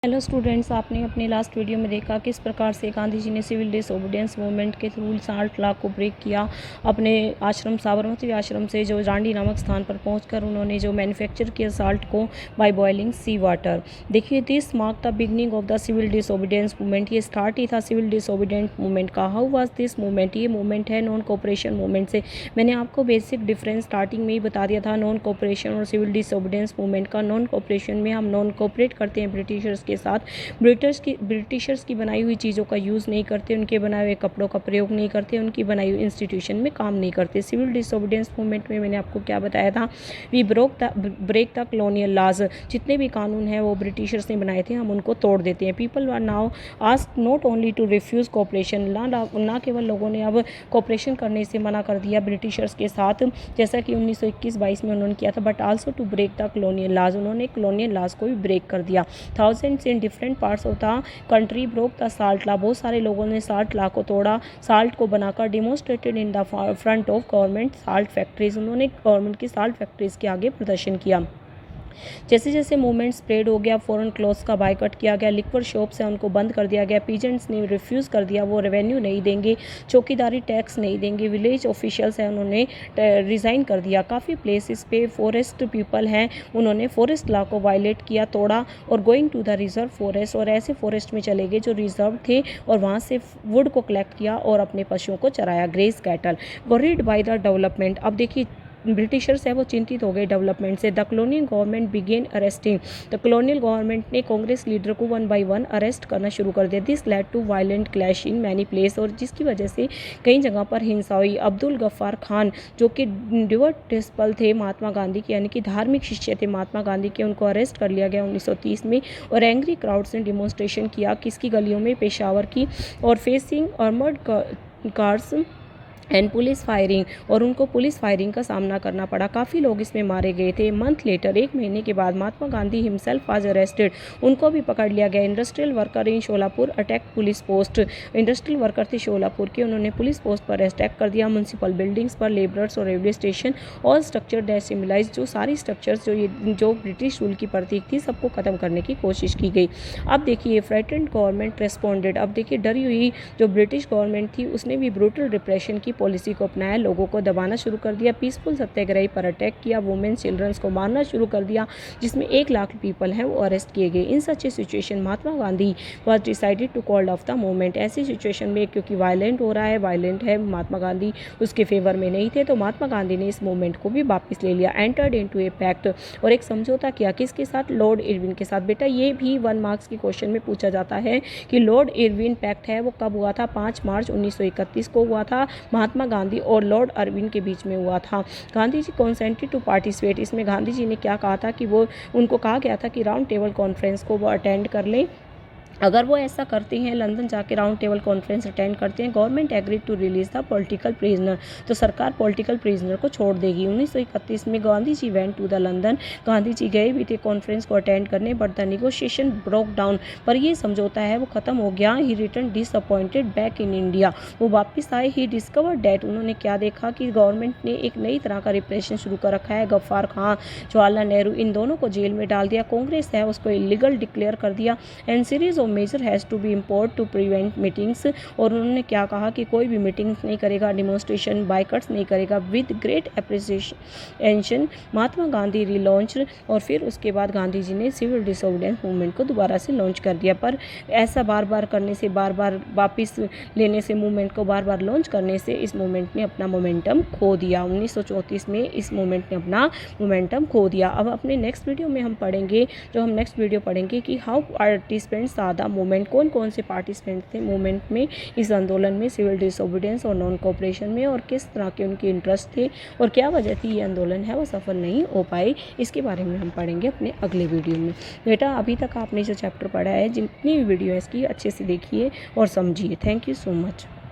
Hello students, आपने अपने last video में देखा किस प्रकार से गांधी जी ने सिविल डिसोबीडियंस मूवमेंट के थ्रू 60 लाख को ब्रेक किया। अपने आश्रम साबरमती आश्रम से जो जांडी नामक स्थान पर पहुंचकर उन्होंने जो मैन्युफैक्चर किया साल्ट को बाय बॉइलिंग सी वाटर। देखिए, this mark the beginning of the civil disobedience movement. ये स्टार्ट ही था सिविल डिसोबीडियंट मूवमेंट का। How was this movement? ये मूवमेंट है नॉन कोऑपरेशन मूवमेंट से। मैंने आपको बेसिक डिफरेंस स्टार्टिंग में ही बता दिया था नॉन कोऑपरेशन और सिविल डिसोबीडियंस मूवमेंट का। नॉन कोऑपरेशन में हम नॉन कोऑपरेट करते हैं ब्रिटिशर्स के साथ, ब्रिटिशर्स की बनाई हुई चीज़ों का यूज़ नहीं करते, उनके बनाए हुए कपड़ों का प्रयोग नहीं करते, उनकी बनाई हुई इंस्टीट्यूशन में काम नहीं करते। सिविल डिसोबीडियंस मूवमेंट में मैंने आपको क्या बताया था? We break the colonial laws. जितने भी कानून हैं वो ब्रिटिशर्स ने बनाए थे, हम उनको तोड़ देते हैं। People are now ask not only to refuse cooperation, ना केवल लोगों ने अब कोऑपरेशन करने से मना कर दिया ब्रिटिशर्स के साथ, जैसा कि 1921-22 में उन्होंने किया था, but also to break the colonial laws. उन्होंने कॉलोनियल लॉज को भी ब्रेक कर दिया। Thousands in different parts of the country broke the salt law. बहुत सारे लोगों ने साल्ट लॉ को तोड़ा, साल्ट को बनाकर demonstrated in the front of government salt factories. उन्होंने गवर्नमेंट की साल्ट फैक्ट्रीज के आगे प्रदर्शन किया। जैसे जैसे मूवमेंट स्प्रेड हो गया, फॉरेन क्लॉथ्स का बायकॉट किया गया, लिक्वर शॉप्स है उनको बंद कर दिया गया, पीजेंट्स ने रिफ्यूज़ कर दिया, वो रेवेन्यू नहीं देंगे, चौकीदारी टैक्स नहीं देंगे, विलेज ऑफिशियल्स हैं उन्होंने रिज़ाइन कर दिया। काफ़ी प्लेसेस पे फॉरेस्ट पीपल हैं, उन्होंने फॉरेस्ट लॉ को वायलेट किया, तोड़ा और going to the reserve forest, और ऐसे फॉरेस्ट में चले गए जो रिजर्व थे और वहाँ से वुड को कलेक्ट किया और अपने पशुओं को चराया, graze cattle. Worried by the development. अब देखिए, ब्रिटिशर्स है वो चिंतित हो गए डेवलपमेंट से। The colonial government began arresting. The colonial government ने कांग्रेस लीडर को 1 by 1 अरेस्ट करना शुरू कर दिया। This led to violent clash in many place, और जिसकी वजह से कई जगह पर हिंसा हुई। अब्दुल गफ्फार खान जो कि डिवोट डिसिपल थे महात्मा गांधी के, यानी कि धार्मिक शिष्य थे महात्मा गांधी के, उनको अरेस्ट कर लिया गया 1930 में। और एंग्री क्राउड्स ने डिमॉन्स्ट्रेशन किया किसकी गलियों में, पेशावर की, और facing armoured cars and police firing, और उनको पुलिस फायरिंग का सामना करना पड़ा। काफ़ी लोग इसमें मारे गए थे। मंथ लेटर, 1 महीने के बाद, Mahatma Gandhi himself was arrested. उनको भी पकड़ लिया गया। Industrial worker in Sholapur attack police post. Industrial worker थे शोलापुर के, उन्होंने पुलिस पोस्ट पर अटैक कर दिया। म्यूनसिपल बिल्डिंग्स पर, लेबरर्स और railway station, all structure that symbolise, जो सारी स्ट्रक्चर्स जो ब्रिटिश रूल की प्रतीक थी, सबको ख़त्म करने की कोशिश की गई। अब देखिए, फ्रेटेंड गवर्नमेंट रेस्पॉन्डेड। अब देखिए, डरी हुई जो ब्रिटिश गवर्नमेंट थी उसने भी ब्रूटल रिप्रेशन की पॉलिसी को अपनाया, लोगों को दबाना शुरू कर दिया। पीसफुल सत्याग्रही पर अटैक किया, वुमेन चिल्ड्रंस को मारना शुरू कर दिया, जिसमें 1 लाख पीपल हैं वो अरेस्ट किए गए। In such a situation Mahatma Gandhi was decided to call off the movement. ऐसी सिचुएशन में, क्योंकि वायलेंट हो रहा है, वायलेंट है, महात्मा गांधी उसके फेवर में नहीं थे, तो महात्मा गांधी ने इस मूवमेंट को भी वापस ले लिया। एंटर्ड इनटू ए पैक्ट, और एक समझौता किया किसके साथ? लॉर्ड इरविन के साथ। बेटा, ये भी 1 मार्क्स की क्वेश्चन में पूछा जाता है कि लॉर्ड इरविन पैक्ट है वो कब हुआ था? 5 मार्च 1931 को हुआ था। महात्मा गांधी और लॉर्ड इरविन के बीच में हुआ था। Gandhi ji कॉन्सेंटेड to participate. इसमें गांधी जी ने क्या कहा था कि वो, उनको कहा गया था कि राउंड टेबल कॉन्फ्रेंस को वो अटेंड कर लें। अगर वो ऐसा करते हैं, लंदन जाके राउंड टेबल कॉन्फ्रेंस अटेंड करते हैं, government agreed to release the political prisoner, तो सरकार पॉलिटिकल प्रिजनर को छोड़ देगी। 1931 में Gandhi ji went to the London. Gandhi ji गए भी थे कॉन्फ्रेंस को अटेंड करने, but the negotiation broke down, पर ये समझौता है वो ख़त्म हो गया। He return disappointed back in India. वो वापस आए। ही डिस्कवर डैट, उन्होंने क्या देखा कि गवर्नमेंट ने एक नई तरह का रिप्रेशन शुरू कर रखा है। गफ्फार खान, जवाहरलाल नेहरू, इन दोनों को जेल में डाल दिया। कांग्रेस है उसको इलीगल डिक्लेयर कर दिया। And series of measure has to be import to prevent meetings, और उन्होंने क्या कहा कि कोई भी मीटिंग्स नहीं करेगा, डिमॉन्स्ट्रेशन, बाइकट्स नहीं करेगा। With great appreciation Mahatma Gandhi relaunch, और फिर उसके बाद गांधी जी ने सिविल डिसोबीडियंस मूवमेंट को दोबारा से लॉन्च कर दिया। पर ऐसा बार बार करने से, बार बार वापस लेने से, मूवमेंट को बार बार लॉन्च करने से इस मूवमेंट ने अपना मोमेंटम खो दिया। 1934 में इस मूवमेंट ने अपना मोमेंटम खो दिया। अब अपने नेक्स्ट वीडियो में हम पढ़ेंगे, कि how participants are the movement, कौन कौन से पार्टिसिपेंट थे मूवमेंट में, इस आंदोलन में, सिविल डिसोबीडियंस और नॉन कोऑपरेशन में, और किस तरह के उनके इंटरेस्ट थे और क्या वजह थी ये आंदोलन है वो सफल नहीं हो पाए। इसके बारे में हम पढ़ेंगे अपने अगले वीडियो में। बेटा, अभी तक आपने जो चैप्टर पढ़ा है, जितनी भी वीडियो है इसकी अच्छे से देखिए और समझिए। Thank you so much.